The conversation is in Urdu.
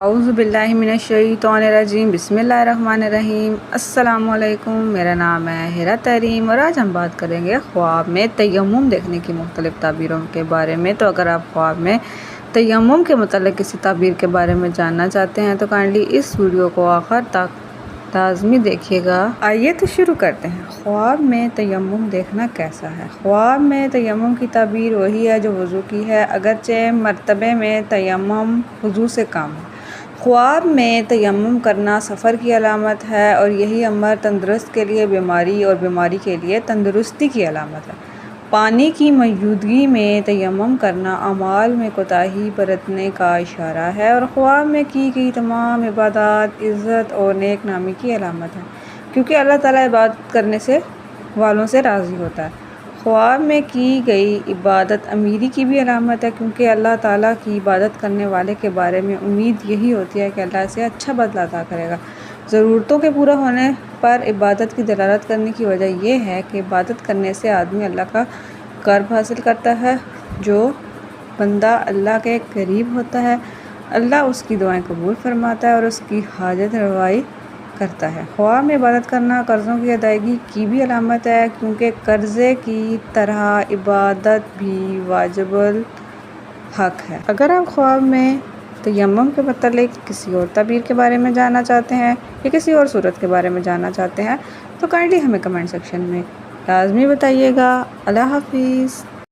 اعوذ باللہ من الشیطان الرجیم، بسم اللہ الرحمن الرحیم۔ السلام علیکم، میرا نام ہے ہیرا تحریم اور آج ہم بات کریں گے خواب میں تیمم دیکھنے کی مختلف تعبیروں کے بارے میں۔ تو اگر آپ خواب میں تیمم کے متعلق کسی تعبیر کے بارے میں جاننا چاہتے ہیں تو کائنڈلی اس ویڈیو کو آخر تک لازمی دیکھیے گا۔ آئیے تو شروع کرتے ہیں۔ خواب میں تیمم دیکھنا کیسا ہے؟ خواب میں تیمم کی تعبیر وہی ہے جو وضو کی ہے، اگرچہ مرتبے میں تیمم وضو سے کم ہے۔ خواب میں تیمم کرنا سفر کی علامت ہے اور یہی امر تندرست کے لیے بیماری اور بیماری کے لیے تندرستی کی علامت ہے۔ پانی کی موجودگی میں تیمم کرنا اعمال میں کوتاہی برتنے کا اشارہ ہے اور خواب میں کی گئی تمام عبادات عزت اور نیک نامی کی علامت ہے، کیونکہ اللہ تعالیٰ عبادت کرنے والوں سے راضی ہوتا ہے۔ خواب میں کی گئی عبادت امیری کی بھی علامت ہے، کیونکہ اللہ تعالیٰ کی عبادت کرنے والے کے بارے میں امید یہی ہوتی ہے کہ اللہ اسے اچھا بدلہ عطا کرے گا۔ ضرورتوں کے پورا ہونے پر عبادت کی دلالت کرنے کی وجہ یہ ہے کہ عبادت کرنے سے آدمی اللہ کا قرب حاصل کرتا ہے۔ جو بندہ اللہ کے قریب ہوتا ہے، اللہ اس کی دعائیں قبول فرماتا ہے اور اس کی حاجت روائی کرتا ہے۔ خواب میں عبادت کرنا قرضوں کی ادائیگی کی بھی علامت ہے، کیونکہ قرضے کی طرح عبادت بھی واجب الحق ہے۔ اگر آپ خواب میں تیمم کے متعلق کسی اور تعبیر کے بارے میں جاننا چاہتے ہیں یا کسی اور صورت کے بارے میں جاننا چاہتے ہیں تو کائنڈلی ہمیں کمنٹ سیکشن میں لازمی بتائیے گا۔ اللہ حافظ۔